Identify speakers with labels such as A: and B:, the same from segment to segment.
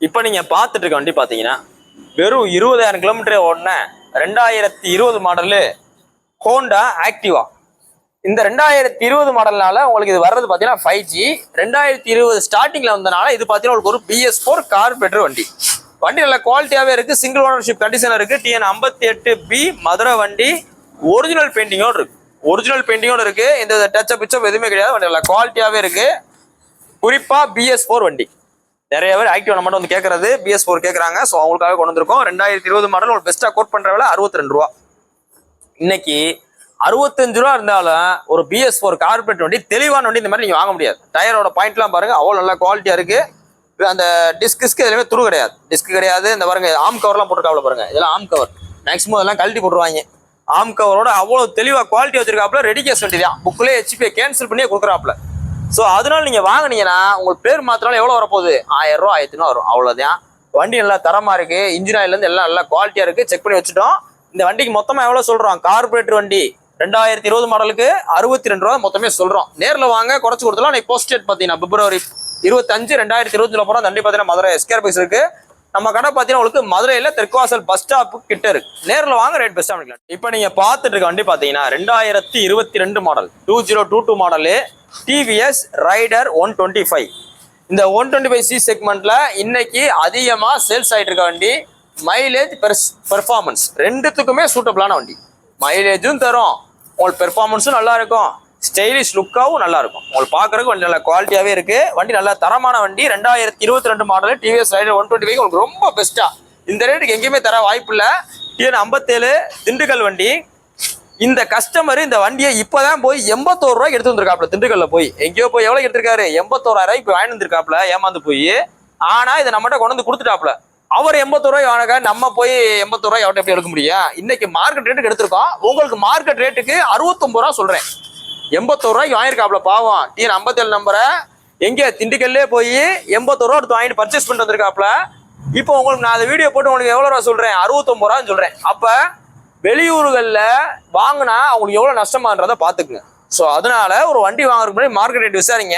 A: இப்போ நீங்க பார்த்துட்டு இருக்க வண்டி பார்த்தீங்கன்னா வெறும் 20,000 கிலோமீட்டர் ஓடின 2020 மாடலு ஹோண்டா ஆக்டிவா. இந்த 2020 மாடல்னால உங்களுக்கு இது வர்றது பார்த்தீங்கன்னா 5G. 2020 ஸ்டார்டிங்ல வந்தனால இது பார்த்தீங்கன்னா உங்களுக்கு ஒரு BS4 கார்பரேட்டர் வண்டி. வண்டி நல்ல குவாலிட்டியாவே இருக்கு, சிங்கிள் ஓனர்ஷிப் கண்டிஷன் இருக்கு. TN 58B மதுரை வண்டி, ஒரிஜினல் பெயிண்டிங்கோடு இருக்கு. ஒரிஜினல் பெயிண்டிங்கோடு இருக்கு, எந்த டச்சப் பிச்சப் எதுவுமே கிடையாது. வண்டி நல்ல குவாலிட்டியாவே இருக்கு. குறிப்பா BS4 வண்டி நிறைய பேர் ஆக்டிவா மட்டும் வந்து கேட்கறது BS4 கேட்கறாங்க. ஸோ அவங்களுக்காக கொண்டு வந்திருக்கோம். 2020 மாடல் ஒரு பெஸ்டா கோட் பண்ற விலை 62 ரூபா. இன்னைக்கு 65 ரூபா இருந்தாலும் ஒரு BS4 கார்பரேட் வண்டி, தெளிவான வண்டி இந்த மாதிரி நீங்க வாங்க முடியாது. டயரோட பாயிண்ட்லாம் பாருங்க, அவ்வளோ நல்ல குவாலிட்டியா இருக்கு. அந்த டிஸ்க்கு எதுவுமே துரு கிடையாது, டிஸ்க் கிடையாது. இந்த பாருங்க ஆம் கவர்லாம் போட்டுருக்காப்ல பாருங்க, இதெல்லாம் ஆம் கவர். மேக்ஸிமம் இதெல்லாம் கழட்டி போட்டுருவாங்க. ஆம் கவரோட அவ்வளோ தெளிவா குவாலிட்டி வச்சிருக்காப்ல. ரெடி கேஸ் வண்டி தான், புக்லேயே HP கேன்சல் பண்ணியே கொடுக்குறாப்ல. ஸோ அதனால நீங்க வாங்கினீங்கன்னா உங்களுக்கு பேர் மாத்தினாலும் எவ்வளோ வரப்போகுது, 1000 ரூபா 1000 ரூபா வரும், அவ்வளோதான். வண்டி நல்லா தரமா இருக்கு, இன்ஜின் ஆயிலேருந்து எல்லாம் நல்லா குவாலிட்டியா இருக்கு, செக் பண்ணி வச்சுட்டோம். இந்த வண்டிக்கு மொத்தமா எவ்வளவு சொல்றோம், கார்பரேட்டர் வண்டி 2020 மாடலுக்கு 62 ரூபா மொத்தமே சொல்றோம். நேரில் வாங்க குறைச்சு கொடுத்தலாம். இன்னைக்கு போஸ்ட் டேட் பார்த்தீங்கன்னா February 25, 2020 போகிறோம். தண்டி பார்த்தீங்கன்னா மதுரை SKR பைஸ் இருக்கு. நம்ம கடை பார்த்தீங்கன்னா உங்களுக்கு மதுரையில் தெற்குவாசல் பஸ் ஸ்டாப் கிட்ட இருக்கு. நேரில் வாங்க, ரேட் பெஸ்ட்டாக பண்ணிக்கலாம். இப்போ நீங்க பார்த்துட்டு இருக்க வண்டி பார்த்தீங்கன்னா 2022 மாடல் 2022 மாடலு TVS ரைடர் 125. இந்த 125C செக்மெண்ட்ல இன்னைக்கு அதிகமா சேல்ஸ் ஆயிட்டு இருக்க வண்டி. மைலேஜ் பெர்ஃபார்மன்ஸ் ரெண்டுத்துக்குமே சூட்டபிளான வண்டி. மைலேஜும் தரும், உங்களுக்கு பெர்ஃபார்மன்ஸும் நல்லா இருக்கும், ஸ்டைலிஷ் லுக்காவும் நல்லா இருக்கும். உங்களுக்கு பார்க்கறதுக்கு வண்டி நல்ல குவாலிட்டியாவே இருக்கு. வண்டி நல்ல தரமான வண்டி. 2022 மாடல் TVS ரைடர் 125 உங்களுக்கு ரொம்ப பெஸ்டா இந்த ரேட்டுக்கு எங்கேயுமே தர வாய்ப்பு இல்லை. TN 57 திண்டுக்கல் வண்டி. இந்த கஸ்டமர் இந்த வண்டியை இப்பதான் போய் 81 ரூபாய்க்கு எடுத்து வந்திருக்காப்ல. திண்டுக்கல்ல போய் எங்கேயோ போய் எவ்வளவு எடுத்திருக்காரு, 81,000 ரூபாய்க்கு வாங்கி வந்திருக்காப்ல, ஏமாந்து போய். ஆனா இதை நம்மகிட்ட கொண்டு வந்து கொடுத்துட்டாப்ல. அவர் 81 ரூபாய் வாங்க, நம்ம போய் 81 ரூபாய் எவ்வளோ எப்படி எடுக்க முடியும். இன்னைக்கு மார்க்கெட் ரேட்டுக்கு எடுத்திருக்கோம். உங்களுக்கு மார்க்கெட் ரேட்டுக்கு 69 ரூபா சொல்றேன். 81 ரூபாய்க்கு வாங்கியிருக்காப்ல பாவம். TN 57 நம்பரை எங்கே திண்டுக்கல்லே போய் 81 ரூபா எடுத்து வாங்கிட்டு பர்ச்சேஸ் பண்ணிட்டு வந்திருக்காப்ல. இப்போ உங்களுக்கு நான் அந்த வீடியோ போட்டு உங்களுக்கு எவ்வளோ ரூபா சொல்றேன், 69 ரூபான்னு சொல்றேன். அப்ப வெளியூர்களில் வாங்கினா அவங்களுக்கு எவ்வளோ நஷ்டமான்றதை பார்த்துக்குங்க. ஸோ அதனால ஒரு வண்டி வாங்குறதுக்கு முன்னாடி மார்க்கெட் ரேட் விசாரிங்க.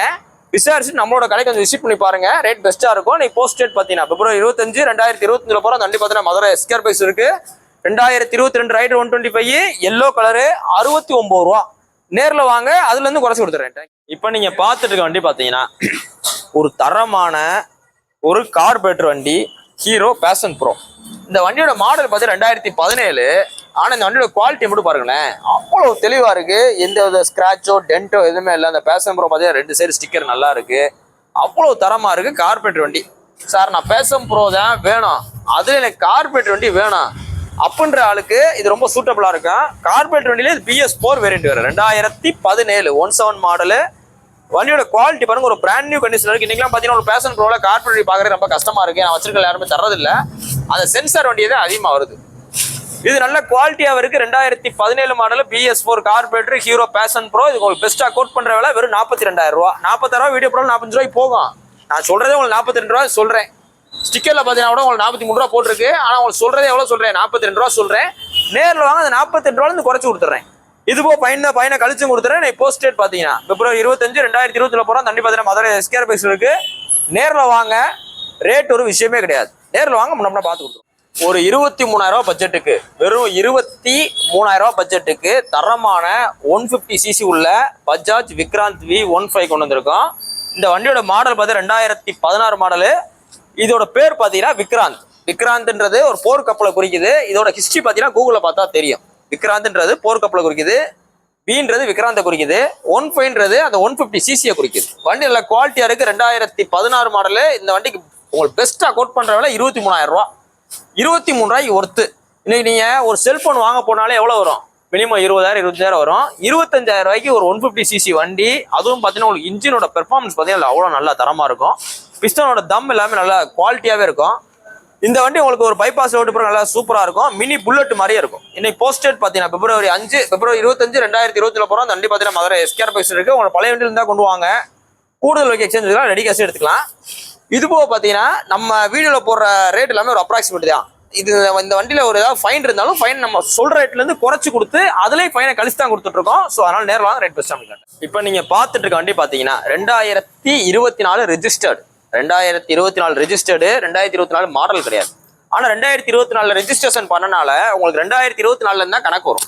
A: விசாரிச்சு நம்மளோட கடைக்கு கொஞ்சம் விசிட் பண்ணி பாருங்க, ரேட் பெஸ்ட்டாக இருக்கும். நீ போஸ்ட் டேட் பார்த்தீங்கன்னா February 25, 2025 போகிற வண்டி பார்த்தீங்கன்னா மதுரை SKR பைஸ் இருக்கு. 2022 ரைடர் 125 எல்லோ கலரு 69 ரூபா. நேரில் வாங்க, அதுல இருந்து குறைச்சி கொடுத்துறேன். இப்போ நீங்க பார்த்துட்டு இருக்க வண்டி பார்த்தீங்கன்னா ஒரு தரமான ஒரு கார்பரேட்டர் வண்டி, ஹீரோ பேஷன் ப்ரோ. இந்த வண்டியோட மாடல் பார்த்தீங்கன்னா 2017. ஆனால் இந்த வண்டியோட குவாலிட்டி மட்டும் பாருங்களேன், அவ்வளோ தெளிவாக இருக்கு. எந்த வித ஸ்கிராச்சோ டென்ட்டோ எதுவுமே இல்லை. அந்த பேஷன் ப்ரோ பார்த்தீங்கன்னா 2 சைடு ஸ்டிக்கர் நல்லா இருக்கு, அவ்வளோ தரமாக இருக்கு. கார்பரேட்டர் வண்டி சார், நான் பேஷன் ப்ரோ தான் வேணும், அதுல எனக்கு கார்பரேட்டர் வண்டி வேணும் அப்படின்ற ஆளுக்கு இது ரொம்ப சூட்டபிளா இருக்கும். கார்பரேட்டர் வண்டியில BS4 வேரியன்ட் வேறு 2017 17 மாடலு. வண்டியோட குவாலிட்டி பாருங்க, ஒரு பிராண்ட் நியூ கண்டிஷன் இருக்கு. இன்னைக்கெல்லாம் பார்த்தீங்கன்னா ஒரு பேஷன் ப்ரோல கார்பரேட்டர் பார்க்கறது ரொம்ப கஷ்டமா இருக்கு. நான் வச்சிருக்க யாருமே தரதில்லை. அந்த சென்சார் வண்டியே தான் அதிகமாக வருது. இது நல்ல குவாலிட்டியாக இருக்கு. 2017 model BS4 carburettor Hero Passion Pro. இது உங்களுக்கு பெஸ்ட்டா கோட் பண்ற விலை வெறும் 42,000 ரூபா. 40,000 ரூபா வீடியோ போட 45 ரூபாய்க்கு போகும். நான் சொல்றதே உங்களுக்கு 42 ரூபாய் சொல்றேன். ஸ்டிக்கர்ல பார்த்தீங்கன்னா கூட உங்களுக்கு 43 ரூபா போட்டிருக்கு. ஆனால் உங்களுக்கு சொல்றதே எவ்வளோ சொல்றேன், 42 ரூபா சொல்றேன். நேரில் வாங்க, அந்த 42 ரூபாயிலிருந்து குறைச்சி கொடுத்துறேன். இது போக பையனை கழிச்சும் கொடுத்துறேன். நான் போஸ்ட் டேட் பார்த்தீங்கன்னா February 25, 2020 போகிறோம். தண்ணி பார்த்தீங்கன்னா மதுரை SKR பைஸ் இருக்கு. நேரில் வாங்க, ரேட் ஒரு விஷயமே கிடையாது. நேரில் வாங்க, முன்னே பார்த்து கொடுத்துருவோம். ஒரு 23,000 ரூபா பட்ஜெட்டுக்கு, வெறும் 23,000 ரூபா பட்ஜெட்டுக்கு தரமான 150cc உள்ள பஜாஜ் விக்ராந்த் V15 கொண்டு வந்திருக்கோம். இந்த வண்டியோட மாடல் பார்த்தீங்கன்னா 2016 மாடலு. இதோட பேர் பார்த்தீங்கன்னா விக்ராந்த். விக்ராந்த்ன்றது ஒரு போர் கப்பலை குறிக்குது. இதோட ஹிஸ்டரி பார்த்தீங்கன்னா கூகுளில் பார்த்தா தெரியும். விக்ராந்த்ன்றது போர் கப்பலை குறிக்குது, Vன்றது விக்ராந்தை குறிக்குது, 15ன்றது அந்த 150cc குறிக்குது. வண்டி நல்ல குவாலிட்டியா இருக்கு. 2016 மாடலு. இந்த வண்டிக்கு உங்களுக்கு பெஸ்ட்டாக கோட் பண்ற விலை 23,000 ரூபா. 23 ரூபாய்க்கு ஒர்த்து. இன்னைக்கு நீங்க ஒரு செல்போன் வாங்க போனாலே எவ்வளவு வரும், மினிமம் 20,000 25,000 வரும். 25,000 ரூபாய்க்கு ஒரு 150cc வண்டி, அதுவும் பார்த்தீங்கன்னா உங்களுக்கு இன்ஜினோட பெர்ஃபார்மன்ஸ் பார்த்தீங்கன்னா அவ்வளோ நல்லா தரமா இருக்கும். பிஸ்டனோட தம் எல்லாமே நல்லா குவாலிட்டியாவே இருக்கும். இந்த வண்டி உங்களுக்கு ஒரு பைபாஸ் ரோடு போகிற நல்லா சூப்பராக இருக்கும். மினி புல்லட் மாதிரியே இருக்கும். இன்னைக்கு போஸ்ட் டேட் பார்த்தீங்கன்னா February 25, 2020 போகிறோம். அந்த வண்டி பார்த்தீங்கன்னா மதுரை SKR பைஸ் இருக்கு. உங்களோட பழைய வண்டியில் இருந்தால் கொண்டு வாங்க, கூடுதல் வைக்க எக்ஸ்சேஞ்ச் எடுக்கலாம், ரெடி கேஷ் எடுத்துக்கலாம். இது போக பார்த்தீங்கன்னா நம்ம வீடியோவில் போடுற ரேட் எல்லாமே ஒரு அப்ராக்சிமேட் தான். இது இந்த வண்டியில் ஒரு ஏதாவது ஃபைன் இருந்தாலும் ஃபைன் நம்ம சொல்ற ரேட்லேருந்து குறைச்சி கொடுத்து அதுலேயும் ஃபைனை கழிச்சு தான் கொடுத்துட்டு இருக்கோம். ஸோ அதனால நேரில் வாங்க, ரேட் பெஸ்ட்டாக. இப்போ நீங்கள் பார்த்துட்டு இருக்க வண்டி பார்த்தீங்கன்னா 2024 ரெஜிஸ்டர்டு 2024 ரெஜிஸ்டர்டு, 2024 மாடல் கிடையாது. ஆனா 2024 ரெஜிஸ்ட்ரேஷன் பண்ணனால உங்களுக்கு 2024 இருந்தா கணக்கு வரும்.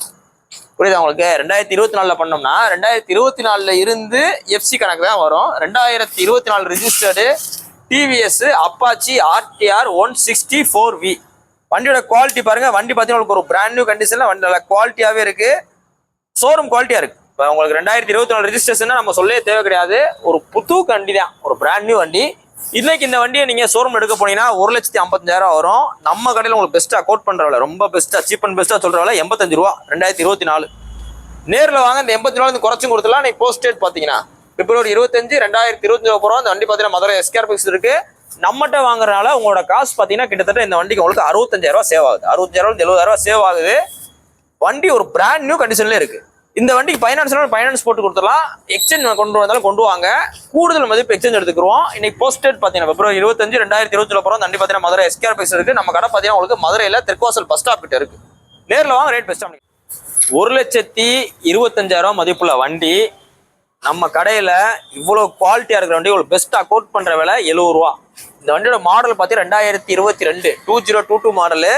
A: புரியுதா உங்களுக்கு? 2024 பண்ணோம்னா 2024 இருந்து எஃப்சி கணக்கு தான் வரும். 2024 registered TVS Apache RTR 164V. வண்டியோட குவாலிட்டி பாருங்க. வண்டி பார்த்தீங்கன்னா உங்களுக்கு ஒரு பிராண்ட் நியூ கண்டிஷன்ல வண்டி நல்ல குவாலிட்டியாவே இருக்கு, ஷோரூம் குவாலிட்டியா இருக்கு. இப்போ உங்களுக்கு 2024 ரெஜிஸ்ட்ரேஷன் நம்ம சொல்லவே தேவை கிடையாது. ஒரு புது வண்டி தான், ஒரு பிராண்ட் நியூ வண்டி. இன்னைக்கு இந்த வண்டியை நீங்க ஷோரூம் எடுக்க போனீங்கன்னா 1,55,000 வரும். நம்ம கடையில் உங்களுக்கு பெஸ்ட்டா கோட் பண்றவள, ரொம்ப பெஸ்ட்டா சீப் அண்ட் பெஸ்ட்டா சொல்றவள 85 ரூபா 2024. நேரில் வாங்க, இந்த 84 குறைச்சும் கொடுத்துலாம். நீ போஸ்ட் டேட் பாத்தீங்கன்னா February 25, 2025 போறோம். இந்த வண்டி பாத்தீங்கன்னா மதுரை SKRX இருக்கு. நம்மகிட்ட வாங்குறதுனால உங்களோட காசு பாத்தீங்கன்னா கிட்டத்தட்ட இந்த வண்டிக்கு உங்களுக்கு 65,000 ரூபாய் சேவ் ஆகுது. 65,000 70,000 ரூபாய் சேவ் ஆகுது. வண்டி ஒரு பிராண்ட் நியூ கண்டிஷன்ல இருக்கு. இந்த வண்டிக்கு ஃபைனான்ஸ் போட்டு கொடுத்துடலாம். எக்ஸ்சேஞ்ச் கொண்டு வந்தாலும் கொண்டு வாங்க, கூடுதல் மதிப்பு எக்ஸ்சேஞ்ச் எடுத்துக்கிறோம். இன்னைக்கு போஸ்ட் டேட் பாத்தீங்கன்னா February 25, 2025 போறோம். வண்டி பாத்தீங்கன்னா மதுரை SKRX இருக்கு. நம்ம கடை பாத்தீங்கன்னா உங்களுக்கு மதுரையில தெற்குவாசல் பஸ் ஸ்டாப் கிட்ட இருக்கு. நேரில் வாங்க, ரேட் பெஸ்டா. 1,25,000 மதிப்புள்ள வண்டி நம்ம கடையில இவ்வளவு குவாலிட்டியா இருக்கிற வண்டி உங்களுக்கு பெஸ்டா கோட் பண்ற விலை 70 ரூபா. இந்த வண்டியோட மாடல் பாத்தீங்கன்னா 2022 2022 மாடலு.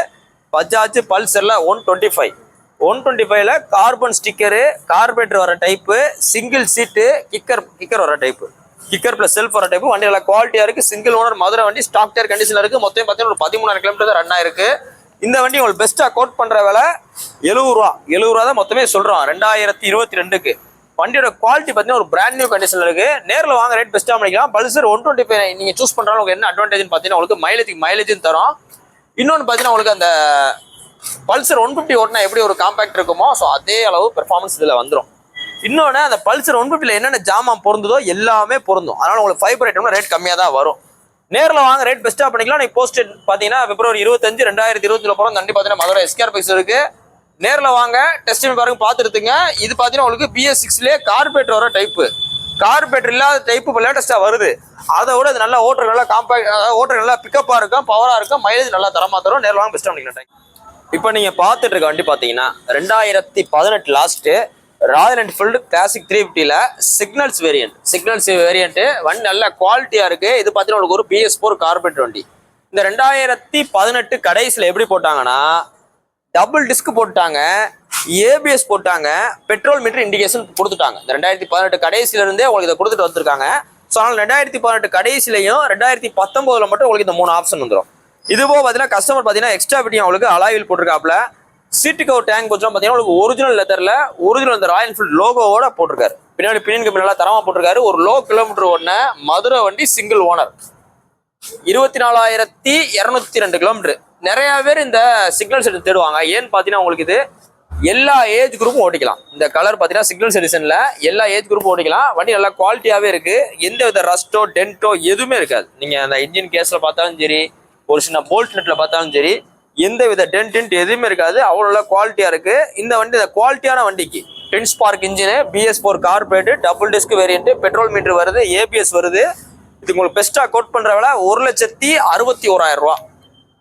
A: பஜாஜ் பல்சர்ல 125ல கார்பன் ஸ்டிக்கரு, கார்பரேட்டர் வர டைப்பு, சிங்கிள் சீட்டு, கிக்கர் வர டைப்பு, கிக்கர் பிளஸ் செல்ஃப் வர டைப்பு. வண்டி நல்லா குவாலிட்டியா இருக்கு. சிங்கிள் ஓனர் மதுரை வண்டி, ஸ்டாக் டயர் கண்டிஷன்ல இருக்கு. மொத்தம் பாத்தீங்கன்னா ஒரு 13,000 கிலோமீட்டர் தான் ரன் ஆயிருக்கு. இந்த வண்டி உங்களுக்கு பெஸ்டா கோட் பண்ற விலை 70 ரூபா. 70 ரூபா தான் மொத்தமே சொல்றோம் 2022க்கு. வண்டியோட குவாலிட்டி பார்த்தீங்கன்னா ஒரு பிராண்ட் நியூ கண்டிஷன்ல இருக்கு. நேரில் வாங்க, ரேட் பெஸ்ட்டாக பண்ணிக்கலாம். பல்சர் 125 நீங்க சூஸ் பண்றாலும் உங்களுக்கு என்ன அட்வான்டேஜ் பார்த்தீங்கன்னா உங்களுக்கு மைலேஜும் தரும். இன்னொன்று பார்த்தீங்கன்னா உங்களுக்கு அந்த பல்சர் 150 ஓட்டினா எப்படி ஒரு காம்பாக்ட் இருக்குமோ, ஸோ அதே அளவு பெர்ஃபார்மன்ஸ் இதில் வந்துடும். இன்னொன்று அந்த பல்சர் 150ல என்னென்ன ஜாமான் பொருந்ததோ எல்லாமே பொருந்தும். அதனால உங்களுக்கு ஃபைபர் ஐட்டம்ல ரேட் கம்மியாக தான் வரும். நேரில் வாங்க, ரேட் பெஸ்ட்டாக பண்ணிக்கலாம். நீங்க போஸ்ட் பார்த்தீங்கன்னா February 25, 2025 போகிறோம். வண்டி பார்த்தீங்கன்னா மதுரை SKRX இருக்கு. நேரில் வாங்க, டெஸ்ட் பாருங்க, பார்த்துருத்துங்க. இது பார்த்தீங்கன்னா உங்களுக்கு BS6லேயே கார்பரேட்டர் வர டைப்பு, கார்பரேட்டர் இல்லாத டைப்பு இப்போ லேட்டஸ்ட்டாக வருது. அதை விட இது நல்லா ஓட்டுற, நல்லா காம்பாக்ட், ஓட்டுற நல்லா பிக்கப்பாக இருக்கும், பவராக இருக்கும், மைலேஜ் நல்லா தரமா தரும். நேரில் வாங்க, பெஸ்ட்டாக பண்ணிக்கலாம். இப்போ நீங்கள் பார்த்துட்டு இருக்க வண்டி பார்த்தீங்கன்னா 2018 லாஸ்ட்டு ராயல் என்ஃபீல்டு கிளாசிக் 350ல சிக்னல்ஸ் வேரியன்ட் வண்டி நல்ல குவாலிட்டியாக இருக்குது. இது பார்த்தீங்கன்னா உங்களுக்கு ஒரு BS4 கார்பரேட்டர் வண்டி. இந்த 2018 கடைசியில் எப்படி போட்டாங்கன்னா டபுள் டிஸ்க் போட்டாங்க, ABS போட்டாங்க, பெட்ரோல் மீட்டர் இண்டிகேஷன் கொடுத்துட்டாங்க. இந்த 2018 கடைசியில இருந்தே உங்களுக்கு இதை கொடுத்துட்டு வந்திருக்காங்க. ஸோ அதனால 2018 கடைசிலையும் 2019 மட்டும் உங்களுக்கு இந்த 3 ஆப்ஷன் வந்துடும். இது போக பார்த்தீங்கன்னா கஸ்டமர் பார்த்தீங்கன்னா எக்ஸ்ட்ரா ஃபிட்டிங் அவங்களுக்கு அலாயில் போட்டிருக்காப்ல. சீட்டுக்கு ஒரு டேங்க் கொஞ்சம் பார்த்தீங்கன்னா உங்களுக்கு ஒரிஜினல் லெதர்ல ஒரிஜினல் இந்த ராயல் என்ஃபீல்டு லோகோவோட போட்டிருக்காரு. பின்னாடி பின்னுக்கு நல்லா தரமா போட்டிருக்காரு. ஒரு லோ கிலோமீட்டர் ஓடின மதுரை வண்டி, சிங்கிள் ஓனர், 24,202 கிலோமீட்டர். நிறைய பேர் இந்த சிக்னல் செட் தேடுவாங்க. ஏன்னு பார்த்தீங்கன்னா உங்களுக்கு இது எல்லா ஏஜ் குரூப்பும் ஓட்டிக்கலாம். இந்த கலர் பார்த்தீங்கன்னா சிக்னல்ஸ் எடிஷன்ல எல்லா ஏஜ் குரூப்பும் ஓட்டிக்கலாம். வண்டி நல்லா குவாலிட்டியாவே இருக்கு. எந்த வித ரஸ்டோ டென்ட்டோ எதுவுமே இருக்காது. நீங்க அந்த இன்ஜின் கேஸ்ல பார்த்தாலும் சரி, ஒரு சின்ன போல்ட் நெட்ல பார்த்தாலும் சரி, எந்த வித டென்ட் எதுவுமே இருக்காது. அவ்வளோ குவாலிட்டியா இருக்கு இந்த வண்டி. இந்த குவாலிட்டியான வண்டிக்கு 10 spark engine, BS4 carburettor, double disc variant, petrol meter வருது, ABS வருது. இது உங்களுக்கு பெஸ்டா கோட் பண்ற விலை 1,61,000 ரூபா.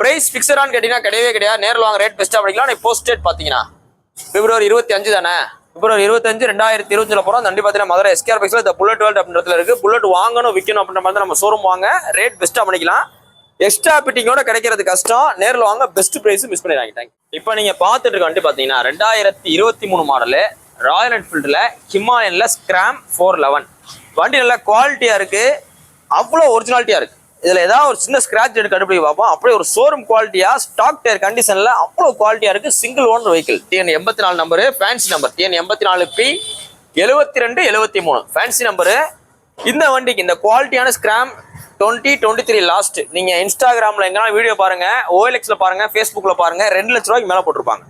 A: பிரைஸ் பிக்சரான்னு கேட்டீங்கன்னா கிடையவே கிடையாது. நேரில் வாங்க, ரேட் பெஸ்ட்டாக பண்ணிக்கலாம். போஸ்ட் டேட் பார்த்தீங்கன்னா February 25 தானே, February 25, 2025 போகிறோம். வண்டி பார்த்தீங்கன்னா மதுரை SKRX இந்த புல்லட் வேர்ல்ட் அப்படின்றதுல இருக்கு. புல்லட் வாங்கணும் விற்கணும் அப்படின்ற மாதிரி நம்ம ஷோரூம் வாங்க, ரேட் பெஸ்ட்டாக பண்ணிக்கலாம். எக்ஸ்ட்ரா பிட்டிங்கோட கிடைக்கிறது கஷ்டம். நேரில் வாங்க, பெஸ்ட் பிரைஸ் மிஸ் பண்ணிடுறாங்க. இப்போ நீங்கள் பார்த்துட்டு இருக்க வண்டி பார்த்தீங்கன்னா 2023 மாடலு ராயல் என்ஃபீல்டில் ஹிமாலயன்ல ஸ்கிராம் 411. வண்டி நல்லா குவாலிட்டியாக இருக்கு, அவ்வளோ ஒரிஜினாலிட்டியாக இருக்கு. இதுல ஏதாவது ஒரு சின்ன ஸ்கிராட்ச் எடுத்து கண்டுபிடிக்க பார்ப்போம். அப்படியே ஒரு ஷோரூம் குவாலிட்டியா, ஸ்டாக் டயர் கண்டிஷன்ல அவ்வளவு குவாலிட்டியா இருக்கு. Single owner vehicle, TN 84 number, fancy number TN 84P 7273 fancy number. இந்த வண்டிக்கு இந்த குவாலிட்டியான ஸ்கிராம் 2023 லாஸ்ட். நீங்க இன்ஸ்டாகிராம்ல எங்கனாலும் வீடியோ பாருங்க, OLXல பாருங்க, ஃபேஸ்புக்ல பாருங்க, 2 லட்ச ரூபாய்க்கு மேல போட்டிருப்பாங்க.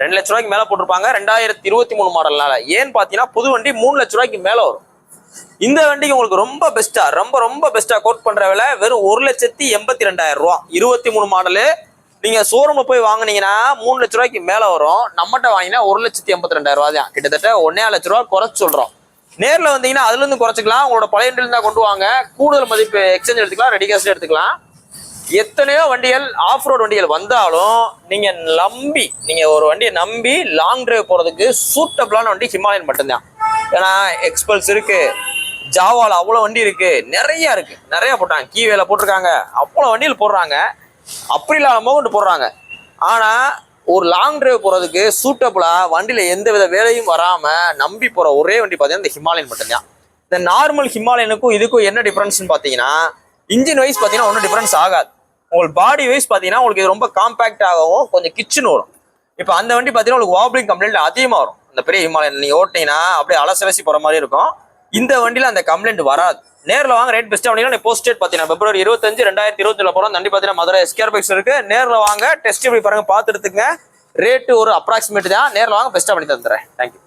A: 2 லட்ச ரூபாய்க்கு மேல போட்டிருப்பாங்க 2023 மாடல்னால. ஏன்னு பாத்தீங்கன்னா புது வண்டி 3 லட்ச ரூபாய்க்கு மேல வரும். இந்த வண்டிக்கு உங்களுக்கு ரொம்ப பெஸ்டா, ரொம்ப பெஸ்டா கோட் பண்ற விலை வெறும் 1,82,000 ரூபா. 23 மாடலு. நீங்க ஷோரூம்ல போய் வாங்கினீங்கன்னா 3 லட்ச ரூபாய்க்கு மேல வரும். நம்மகிட்ட வாங்கினா 1,82,000 ரூபா தான். கிட்டத்தட்ட 1,5 லட்ச ரூபா குறைச்சு சொல்றோம். நேரில் வந்தீங்கன்னா அதுல இருந்து குறைச்சிக்கலாம். உங்களோட பழைய வண்டியில இருந்தா கொண்டு வாங்க, கூடுதல் மதிப்பு எக்ஸ்சேஞ்ச் எடுத்துக்கலாம், ரெடி கேஷ் எடுத்துக்கலாம். எத்தனையோ வண்டிகள் ஆஃப் ரோட் வண்டிகள் வந்தாலும் நீங்க ஒரு வண்டியை நம்பி லாங் டிரைவ் போறதுக்கு சூட்டபிளான வண்டி ஹிமாலயன் மட்டும்தான். ஏன்னா எக்ஸ்பல்ஸ் இருக்கு, ஜாவால அவ்வளோ வண்டி இருக்கு, நிறைய இருக்கு, நிறைய போட்டாங்க. கீவேல போட்டிருக்காங்க, அவ்வளோ வண்டியில் போடுறாங்க, அப்படி இல்லாத அமௌண்ட் போடுறாங்க. ஆனா ஒரு லாங் டிரைவ் போறதுக்கு சூட்டபிளா வண்டியில எந்த வித வேலையும் வராம நம்பி போற ஒரே வண்டி பார்த்தீங்கன்னா இந்த ஹிமாலயன் மட்டும்தான். இந்த நார்மல் ஹிமாலயனுக்கும் இதுக்கும் என்ன டிஃபரன்ஸ்னு பார்த்தீங்கன்னா, இன்ஜின் வைஸ் பார்த்தீங்கன்னா ஒன்றும் டிஃபரன்ஸ் ஆகாது. உங்களுக்கு பாடி வைஸ் பார்த்தீங்கன்னா உங்களுக்கு இது ரொம்ப காம்பாக்ட் ஆகவும் கொஞ்சம் கிச்சன் வரும். இப்போ அந்த வண்டி பார்த்தீங்கன்னா உங்களுக்கு வாப்ளிங் கம்ப்ளைண்ட் அதிகமாக வரும். இந்த பெரிய ஹிமாலயன் நீங்க ஓட்டினீங்கன்னா அப்படியே அலசலசி போற மாதிரி இருக்கும். இந்த வண்டியில அந்த கம்ப்ளைண்ட் வராது. நேரில் வாங்க, ரேட் பெஸ்ட்டாக வந்தீங்கன்னா போஸ்ட் டேட் பார்த்தீங்கன்னா February 25, 2020 போகிறோம். வண்டி பார்த்தீங்கன்னா மதுரை SKR பைக்ஸ் இருக்கு. நேரில் வாங்க, டெஸ்ட் எப்படி பாருங்க, பார்த்துட்டுங்க. ரேட்டு ஒரு அப்ராக்சிமேட் தான். நேரில் வாங்க, பெஸ்ட்டாக பண்ணி தந்துடுறேன். தேங்க்யூ.